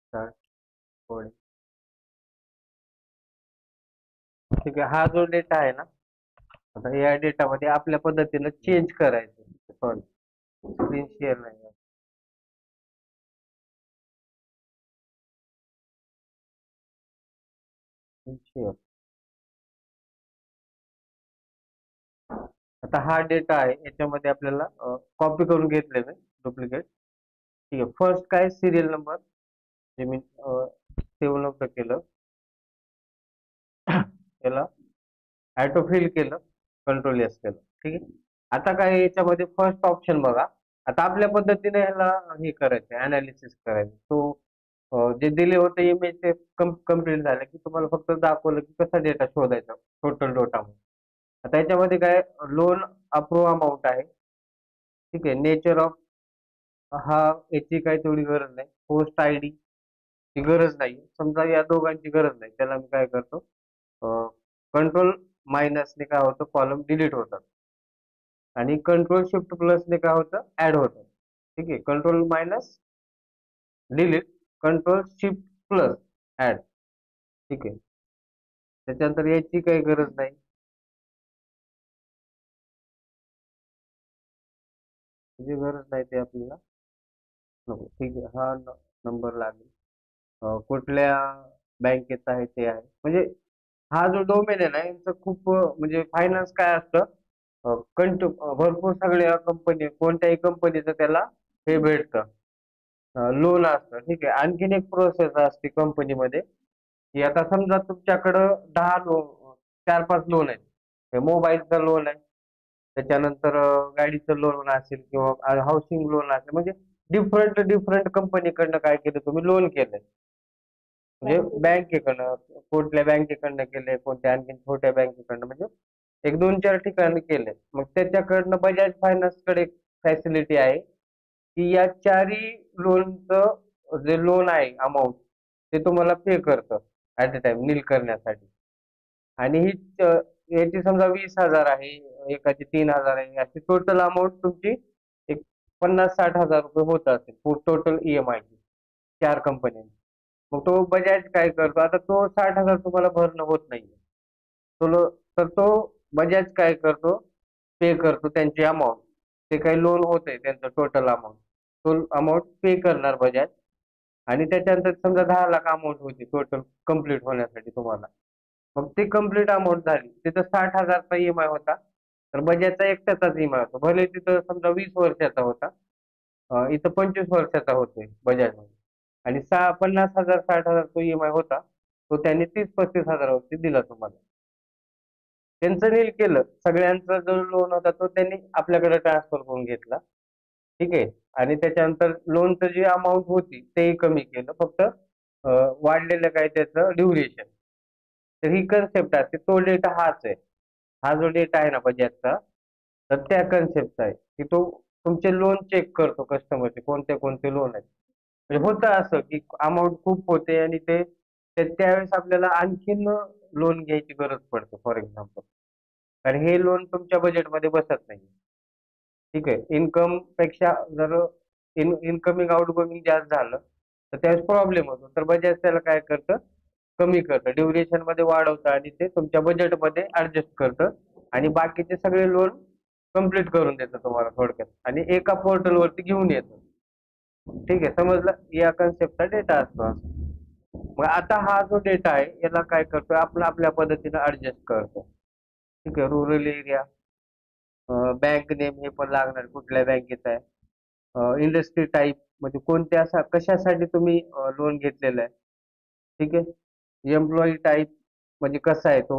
Start coding. ठीक आहे, हा जो डेटा आहे ना, आता या डेटामध्ये आपल्या पद्धतीनं चेंज करायचं. सॉरी, स्क्रीन शेअर नाही आहे. Screen share. आता हा डेटा आहे, याच्यामध्ये आपल्याला कॉपी करून घेतलेलं आहे डुप्लिकेट. ठीक आहे, फर्स्ट काय सिरियल नंबर जे मी सेव्ह नव्हतं केलं, त्याला ऑटोफिल केलं, कंट्रोल एस केलं. ठीक आहे, आता काय याच्यामध्ये फर्स्ट ऑप्शन बघा. आता आपल्या पद्धतीने ह्याला हे करायचं, अनालिसिस करायचं. तो जे दिले होते इमेज ते कम्प्लीट झालं की तुम्हाला फक्त दाखवलं की कसा डेटा शोधायचा टोटल डेटा. आता याच्यामध्ये काय लोन अप्रूव्ह अमाऊंट आहे. ठीक आहे, नेचर ऑफ हा याची काही तेवढी गरज नाही. पोस्ट आय डी ची गरज नाही. समजा या दोघांची गरज नाही, त्याला मी काय करतो, कंट्रोल मायनसने काय होतं, कॉलम डिलीट होतात आणि कंट्रोल शिफ्ट प्लसने काय होतं, ऍड होतं. ठीक आहे, control minus delete, control shift plus add. ठीक आहे, त्याच्यानंतर याची काही गरज नाही. जी गरज नाही ते आपल्याला नको. ठीक आहे, हा नंबर लागेल. कुठल्या बँकेचा आहे ते आहे. म्हणजे हा जो डोमेन आहे ना, यांचं खूप म्हणजे फायनान्स काय असतं, भरपूर सगळ्या कंपनी, कोणत्याही कंपनीचं त्याला हे भेटतं, लोन असतं. ठीक आहे, आणखीन एक प्रोसेस असते कंपनीमध्ये, की आता समजा तुमच्याकडं 10 लोन, 4-5 लोन आहेत. मोबाईलचं लोन आहे, त्याच्यानंतर गाडीचं लोन असेल किंवा हाऊसिंग लोन असेल. म्हणजे डिफरंट डिफरंट कंपनीकडनं काय केलं, तुम्ही लोन केलंय. म्हणजे बँकेकडनं, कुठल्या बँकेकडनं केलंय, कोणत्या आणखी छोट्या बँकेकडनं, म्हणजे एक 2-4 ठिकाणी केलंय. मग त्याच्याकडनं बजाज फायनान्स कडे फॅसिलिटी आहे की या चारही लोनचं जे लोन आहे अमाऊंट, ते तुम्हाला पे करतं ऍट अ टाइम नील करण्यासाठी. आणि ही याची समजा 20,000 आहे, एकाची 3,000 आहे, अशी टोटल अमाऊंट तुमची एक 50-60 हजार रुपये होत असेल टोटल EMI ची, 4 कंपन्यांची. मग तो बजाज काय करतो, आता तो 60,000 तुम्हाला भरणं होत नाहीये. तर तो बजाज काय करतो, पे करतो त्यांची अमाऊंट. ते काही लोन होते त्यांचं टोटल अमाऊंट, तो अमाऊंट पे करणार बजाज. आणि त्याच्यानंतर समजा 10 लाख अमाऊंट होती टोटल कम्प्लीट होण्यासाठी तुम्हाला. मग ती कम्प्लीट अमाऊंट झाली, तिथं 60,000चा EMI होता, तर बजाजचा एकट्याचाच EMI होता. भले तिथं समजा 20 वर्षाचा होता, इथं 25 वर्षाचा होतोय बजाजमध्ये. आणि 50,000 60,000 तो EMI होता, तो त्यांनी 30-35 हजारावरती दिला तुम्हाला. त्यांचं नील केलं, सगळ्यांचा जो लोन होता तो त्यांनी आपल्याकडे ट्रान्सफर करून घेतला. ठीक आहे, आणि त्याच्यानंतर लोनचं जी अमाऊंट होती तेही कमी केलं, फक्त वाढलेलं काय त्याचं ड्युरेशन. तर ही कन्सेप्ट असते. तो डेटा हाच आहे. हा जो डेटा आहे ना बजाजचा, तर त्या कन्सेप्टचा आहे की तो तुमचे लोन चेक करतो कस्टमरचे, कोणते कोणते लोन आहेत. म्हणजे होतं असं की अमाऊंट खूप होते आणि त्यावेळेस आपल्याला आणखीन लोन घ्यायची गरज पडते फॉर एक्झाम्पल, कारण हे लोन तुमच्या बजेटमध्ये बसत नाही. ठीक आहे, इन्कम पेक्षा जर इनकमिंग आउटगोइंग जास्त झालं तर त्यावेळेस प्रॉब्लेम होतो. तर बजाज त्याला काय करतं, कमी करतं, ड्युरेशन मध्ये वाढवतं आणि ते तुमच्या बजेटमध्ये ऍडजस्ट करतं आणि बाकीचे सगळे लोन कम्प्लीट करून देतं तुम्हाला थोडक्यात, आणि एका पोर्टलवरती घेऊन येतं. ठीक आहे, समजलं, या कन्सेप्टचा डेटा असतो असं. मग आता हा जो डेटा आहे याला काय करतोय, आपण आपल्या पद्धतीने ऍडजस्ट करतो. ठीक आहे, रुरल एरिया, बँक नेम हे पण लागणार कुठल्या बँकेचा आहे, इंडस्ट्री टाईप म्हणजे कोणत्या कशासाठी तुम्ही लोन घेतलेलं आहे. ठीक आहे, एम्प्लॉई टाईप म्हणजे कसा आहे तो,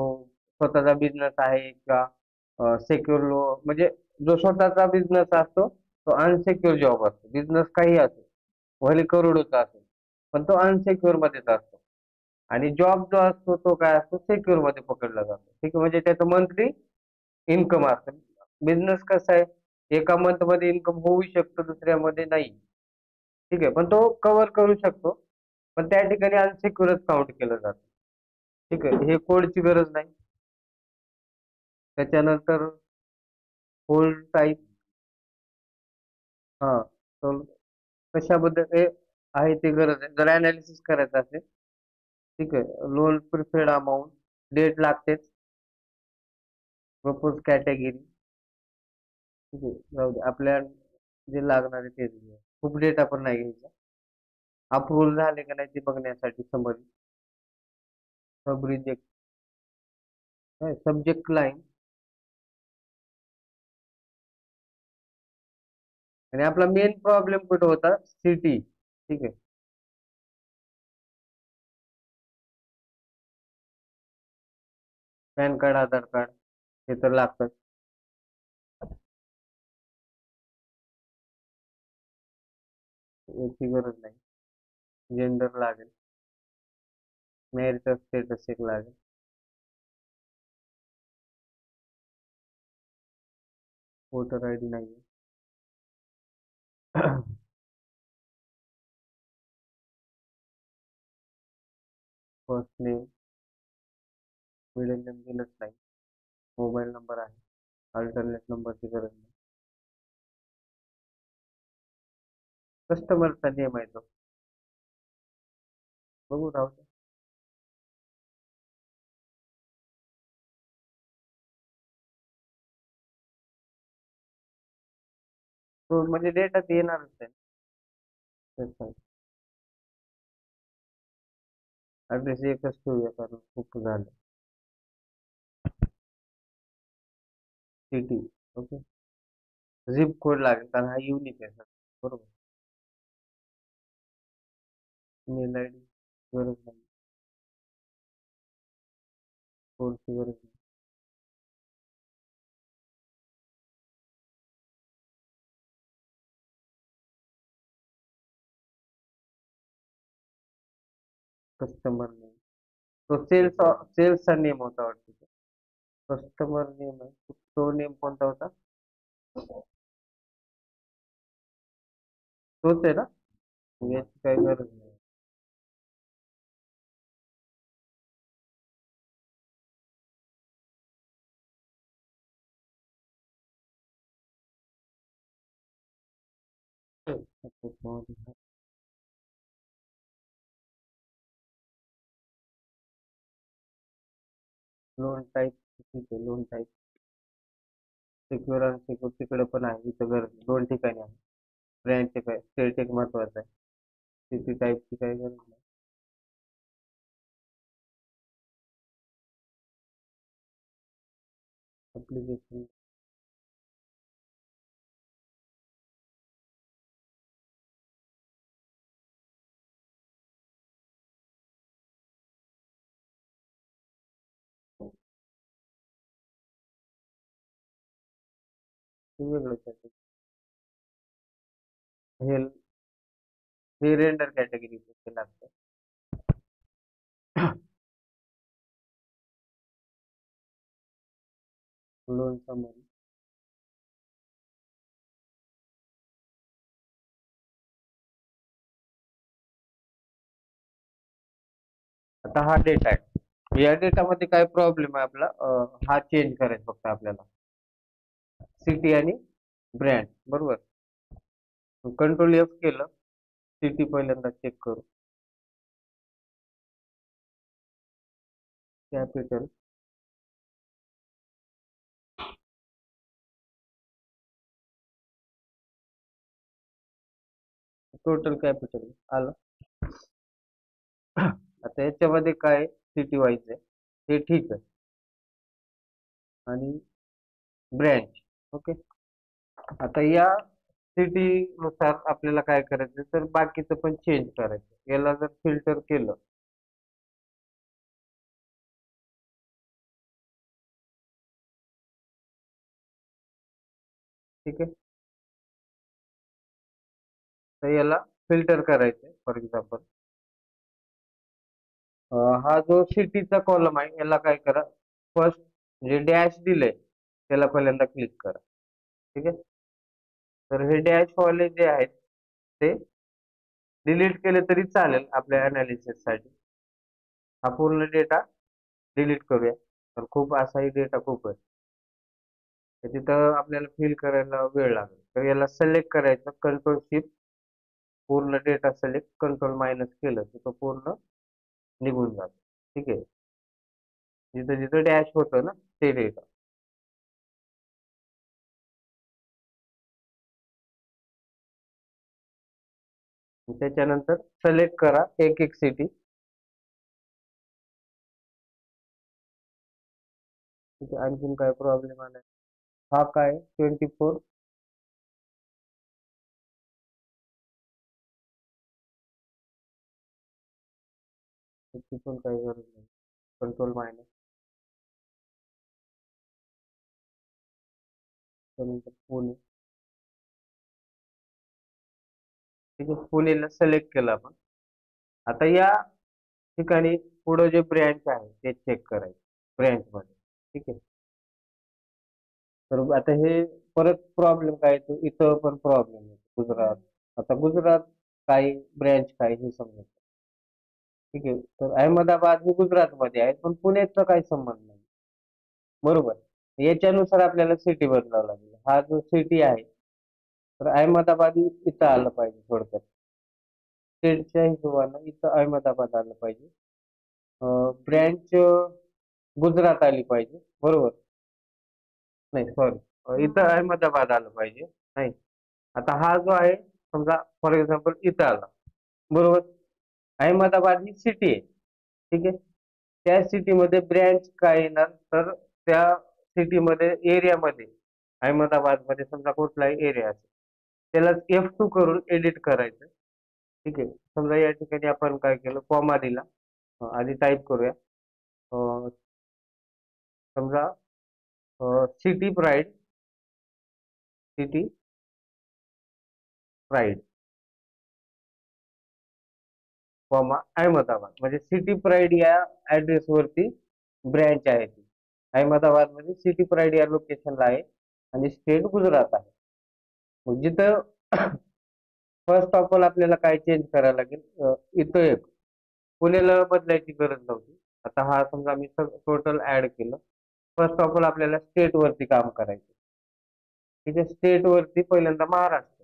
स्वतःचा बिझनेस आहे का सेक्युर लो, म्हणजे जो स्वतःचा बिझनेस असतो तो अनसेक्युर जॉब असतो. बिझनेस काही असो, भले करोडोचा असेल, पण तो अनसेक्युर मध्येच असतो. आणि जॉब जो असतो तो काय असतो, सेक्युर मध्ये पकडला जातो. ठीक आहे, म्हणजे त्याचं मंथली इन्कम असतं. बिझनेस कसा आहे, एका मंथ मध्ये इन्कम होऊ शकतं, दुसऱ्यामध्ये नाही. ठीक आहे, पण तो कव्हर करू शकतो, पण त्या ठिकाणी अनसिक्युअरच काउंट केलं जातं. ठीक आहे, हे कोडची गरज नाही. त्याच्यानंतर होल्ड टाईप, हा, तर कशाबद्दल आहे ते गरज आहे. जर अनालिसिस करायचं असेल, ठीक आहे. लोन प्रिफर्ड अमाऊंट, डेट लागतेच, प्रपोज कॅटेगरी, ठीक आहे. जाऊ दे. आपल्या जे लागणार आहे तेच घेऊया. खूप डेटा पण नाही घ्यायचा. अप्रूव्हल झाले का नाही ते बघण्यासाठी समरी, सब रिजेक्ट, सब्जेक्ट लाईन, आणि आपला मेन प्रॉब्लेम कुठं होता? सिटी, ठीक आहे. पॅन कार्ड, आधार कार्ड हे तर लागतात. याची गरज नाही. जेंडर लागेल, मॅरिटल स्टेटस एक लागेल. वोटर आय डी नाही. फर्स्ट नेम, मिडल नेम दिलंच नाही. मोबाईल नंबर आहे, अल्टरनेट नंबरची गरज नाही. कस्टमरचा नेम आहे तो, बघू राहू दे. तो म्हणजे डेटा येणारच आहे. ऍड्रेस एकच ठेवूया कारण खूप झालं. City, okay. झिप कोड लागेल कारण हा युनिक आहे सर, बरोबर. मेल आय डी गरज नाही, कोडची गरज नाही. कस्टमर नेम, तो सेल्सचा नेम होता वाटतं. कस्टमर नेम आहे तो, नेम कोणता होता? तोच आहे ना? मग याची काही गरज नाही. लोन टाईप, ठीक आहे. लोन टाईप सिक्युअर आणि सिक्युअर तिकडे पण आहे, इथं गरज नाही. दोन ठिकाणी आहे. ब्रँच एक आहे, स्टेट एक महत्वाचं आहे. सिटी टाईपची काही गरज नाही. ऍप्लिकेशन, वेगळंच आहे ते. हे हे रेंडर कॅटेगरी लागतं. लोन समरी, आता हा डेटा आहे. या डेटामध्ये काय प्रॉब्लेम आहे आपला? हा चेंज करायचा फक्त आपल्याला, सिटी आणि ब्रँड, बरोबर. कंट्रोल एफ केलं, सिटी पहिल्यांदा चेक करू. कॅपिटल, टोटल कॅपिटल आलं. आता याच्यामध्ये काय सिटी वाईज आहे ते ठीक आहे, आणि ब्रँच, ओके. आता या सिटी नुसार आपल्याला काय करायचं तर बाकीचं पण चेंज करायचं. याला जर फिल्टर केलं, ठीक आहे. तर याला फिल्टर करायचं. फॉर एक्झाम्पल, हा जो सिटीचा कॉलम आहे याला काय करा, फर्स्ट जे डॅश दिलंय त्याला पहिल्यांदा क्लिक करा, ठीक आहे. तर हे डॅश वाले जे आहेत ते डिलीट केले तरी चालेल आपल्या अनालिसिस साठी. हा पूर्ण डेटा डिलीट करूया, तर खूप असाही डेटा खूप आहे. तर तिथं आपल्याला फिल करायला वेळ लागेल. तर याला सिलेक्ट करायचं, कंट्रोल शिफ्ट पूर्ण डेटा सिलेक्ट कंट्रोल मायनस केलं तर तो पूर्ण निघून जातो. ठीक आहे. जिथं जिथं डॅश होतं ना ते डेटा. त्याच्यानंतर सिलेक्ट करा एक एक सिटी. ठीक आहे. आणखीन काय प्रॉब्लेम आला? हा काय 24. त्याची पण काही गरज नाही. Control minus. त्यानंतर पुणे. ठीक आहे. पुणेला सिलेक्ट केलं आपण. आता या ठिकाणी पुढे जे ब्रँच आहे ते चेक करायचे ब्रँच मध्ये. ठीक आहे. तर आता हे परत प्रॉब्लेम काय येतो, इथं पण प्रॉब्लेम येतो गुजरात. आता गुजरात काय ब्रँच काय हे समजत. ठीक आहे. तर अहमदाबाद हे गुजरातमध्ये आहे पण पुण्याचा काही संबंध नाही. बरोबर. याच्यानुसार आपल्याला सिटी बदलावं लागेल. हा जो सिटी आहे तर अहमदाबाद इथं आलं पाहिजे थोडक्यात. स्टेटच्या हिशोबानं इथं अहमदाबाद आलं पाहिजे. ब्रँच गुजरात आली पाहिजे. बरोबर. नाही सॉरी, इथं अहमदाबाद आलं पाहिजे. नाही. आता हा जो आहे समजा फॉर एक्झाम्पल इथं आला. बरोबर. अहमदाबाद ही सिटी आहे. ठीक आहे. त्या सिटीमध्ये ब्रँच काय येणार तर त्या सिटीमध्ये एरियामध्ये अहमदाबादमध्ये समजा कुठलाही एरिया असेल त्याला F2 करून एडिट करायचं. ठीक आहे. समजा या ठिकाणी आपण काय केलं कॉमा दिला. आधी टाईप करूया. अं, समजा city pride. City pride comma Ahmedabad म्हणजे सिटी प्राईड या ऍड्रेस वरती ब्रँच आहे ती. अहमदाबाद मध्ये सिटी प्राईड या लोकेशनला आहे आणि स्टेट गुजरात आहे. मग जिथं फर्स्ट ऑफ ऑल आपल्याला काय चेंज करायला लागेल, इथं एक पुण्याला बदलायची गरज नव्हती. आता हा समजा मी टोटल ऍड केलं. फर्स्ट ऑफ ऑल आपल्याला स्टेट वरती काम करायचं. ठीक आहे. स्टेट वरती पहिल्यांदा महाराष्ट्र.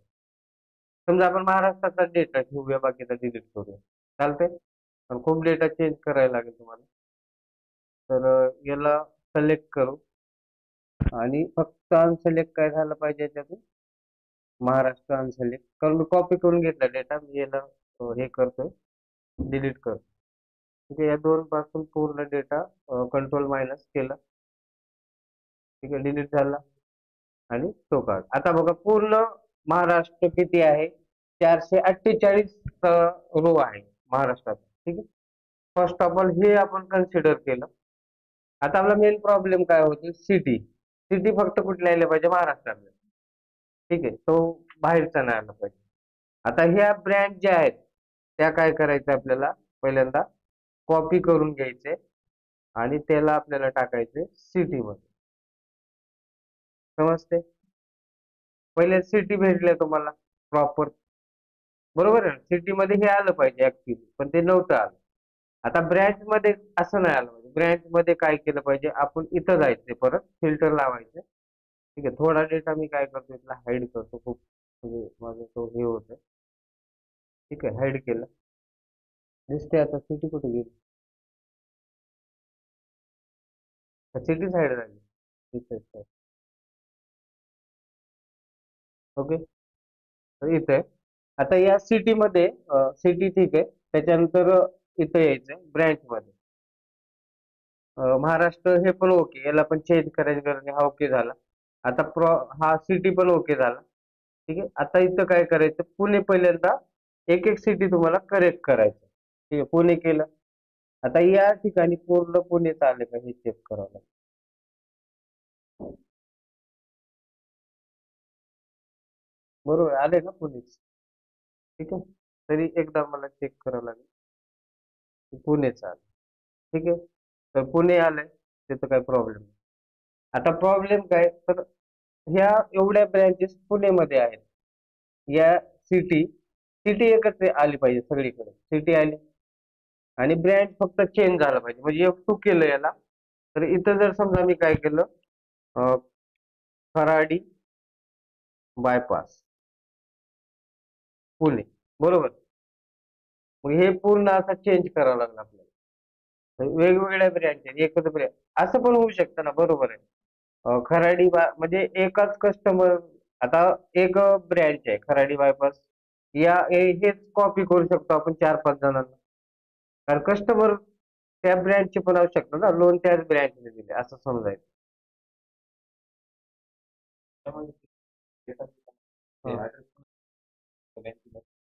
समजा आपण महाराष्ट्राचा डेटा ठेवूया बाकीचा डिलीट करूया. चालतंय. पण खूप डेटा चेंज करायला लागेल तुम्हाला. तर याला सिलेक्ट करू आणि फक्त अनसिलेक्ट काय झालं पाहिजे याच्यातून महाराष्ट्र अनसिलेक्ट करून कॉपी करून घेतला डेटा. मी याला हे करतोय डिलीट करतो. ठीक आहे. या दोन पासून पूर्ण डेटा कंट्रोल मायनस केला. ठीक आहे. डिलीट झाला आणि तो काढ. आता बघा पूर्ण महाराष्ट्र किती आहे 448 रो आहे महाराष्ट्रात. ठीक आहे. फर्स्ट ऑफ ऑल हे आपण कन्सिडर केलं. आता आपला मेन प्रॉब्लेम काय होतो, सिटी. सिटी फक्त कुठल्या आल्या पाहिजे महाराष्ट्रातल्या. ठीक आहे. तो बाहेरचा नाही आला पाहिजे. आता ह्या ब्रँच ज्या आहेत त्या काय करायचं आपल्याला पहिल्यांदा कॉपी करून घ्यायचे आणि त्याला आपल्याला टाकायचे सिटी मध्ये. समजते. पहिले सिटी भेटले तुम्हाला प्रॉपर. बरोबर आहे. सिटी मध्ये हे आलं पाहिजे ऍक्च्युली पण ते नव्हतं आलं. आता ब्रँच मध्ये असं नाही आलं पाहिजे. ब्रँच मध्ये काय केलं पाहिजे आपण इथं जायचंय परत फिल्टर लावायचं. ठीक आहे. थोडा डेटा मी काय करतो इथला हाईड करतो. खूप म्हणजे माझं तो हे होतं. ठीक आहे. हाईड केलं. दिसते आता सिटी कुठे गेली. सिटी साईड झाली. इथे. ओके. तर इथे आता या सिटी मध्ये सिटी ठीक आहे. त्याच्यानंतर इथं यायचं ब्रँच मध्ये. महाराष्ट्र हे पण ओके. याला पण चेंज करायची गरज नाही. हा ओके झाला. आता हा सिटी पण ओके झाला. ठीक आहे. आता इथं काय करायचं पुणे पहिल्यांदा एक एक सिटी तुम्हाला करेक्ट करायचं. ठीक आहे. पुणे केलं. आता या ठिकाणी पूर्ण पुणेच आले का हे चेक करावं लागेल. बरोबर आले ना पुणेच. ठीक आहे. तरी एकदा मला चेक करावं लागेल की पुणेच आलं. ठीक आहे. तर पुणे आलंय त्याचं काही प्रॉब्लेम नाही. आता प्रॉब्लेम काय तर ह्या एवढ्या ब्रँचेस पुणेमध्ये आहेत. या सिटी सिटी एकच आली पाहिजे सगळीकडे. सिटी आली आणि ब्रँच फक्त चेंज झाला पाहिजे म्हणजे F2 केलं याला. तर इथं जर समजा मी काय केलं अं, खराडी बायपास पुणे. बरोबर. मग हे पूर्ण आता चेंज करावं लागलं आपल्याला. वेगवेगळ्या ब्रँड आहेत, एकच ब्रँड असं पण होऊ शकतं ना, बरोबर आहे. म्हणजे एकाच कस्टमर, आता एक ब्रँच आहे खराडी बायपास, हेच कॉपी करू शकतो आपण 4-5 जणांना. कारण कस्टमर त्या ब्रँचचे पण असू शकतो ना, लोन त्याच ब्रँचने दिले असं समजायचं. हा.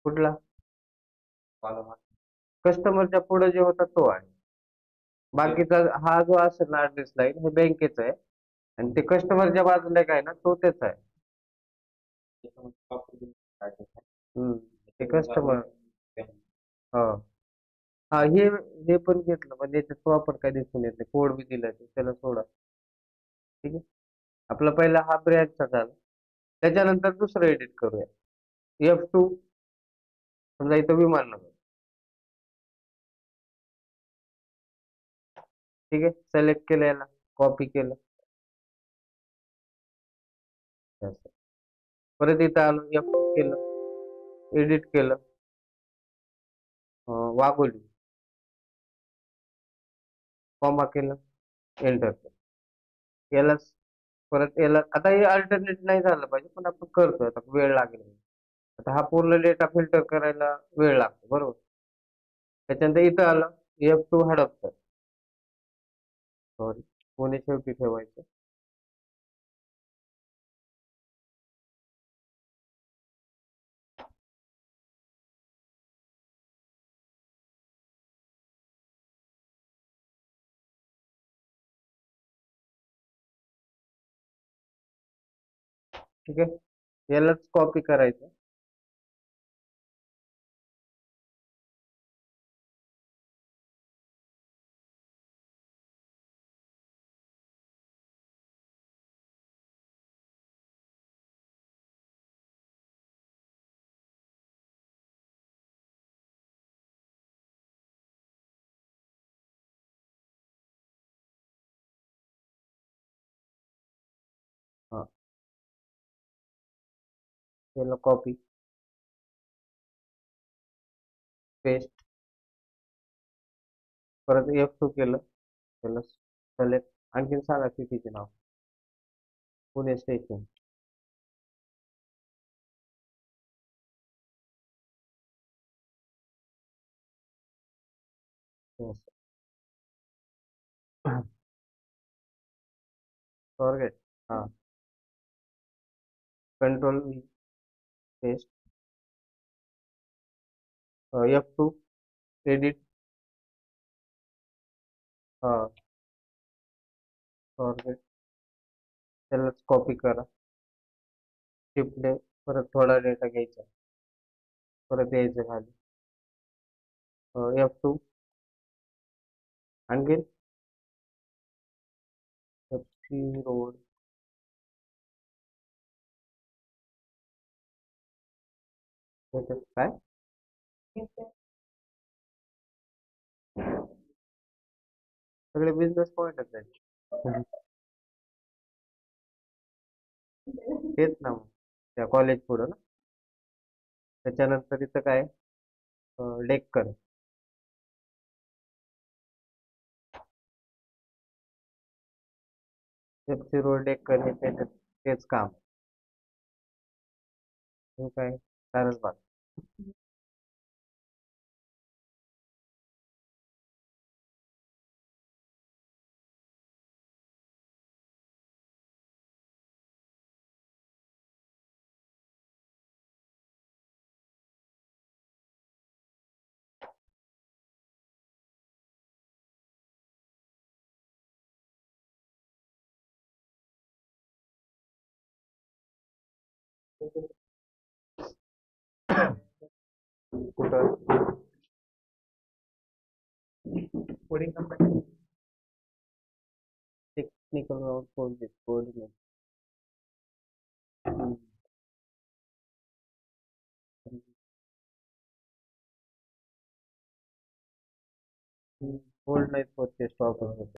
कुठला? कस्टमरच्या पुढे जे होता तो आहे. बाकीचा हा जो असेल ना ऍड्रेस लाईन, हे बँकेचा आहे. आणि ते कस्टमरच्या बाजूला काय ना, तो त्याचा आहे. हम्म. ते कस्टमर. हा. हा, हे पण घेतलं म्हणजे याच्यात वापर काय दिसून येत नाही, कोड बी दिला त्याला सोडा. ठीक आहे. आपला पहिला हा ब्रँचचा झाला. त्याच्यानंतर दुसरं एडिट करूया. F2. समजा इथं विमान नगर. ठीक आहे, सिलेक्ट केलं, याला कॉपी केलं. असं. परत इथं आलो, F2 केलं, एडिट केलं. वाघोली, कॉमा केलं, एंटर केलं. यालाच परत याला आता हे अल्टरनेट नाही झालं पाहिजे, पण आपण करतोय, आता वेळ लागेल. आता हा पूर्ण डेटा फिल्टर करायला वेळ लागतो, बरोबर. त्याच्यानंतर इथं आलं, F2 हडपतं. सॉरी, पुणे शेवटी ठेवायचं. ठीक आहे, यालाच कॉपी करायचं. हा, याला कॉपी, पेस्ट. परत F2 केलं, त्याला सिलेक्ट. आणखीन सांगा सिटीचे नाव. पुणे स्टेशन. फॉरगेट. हा, कंट्रोल पेस्ट. F2 edit. हा, फॉरगेट. त्यालाच कॉपी करा. शिफ्ट परत थोडा डेटा घ्यायचा, परत यायचं खाली. F2. आणखीन FC रोड. त्याच्यात काय सगळे बिझनेस पॉइंटच आहेत. हम्म. तेच ना मग, त्या कॉलेज पुढं ना. त्याच्यानंतर इथं काय, डेक्कन. FC रोड, डेक्कन हे त्याच्यात तेच काम. हे काय, सारसबाग. कुठं coding company, technical coding. Hold नाहीत होत ते, स्टॉप होत.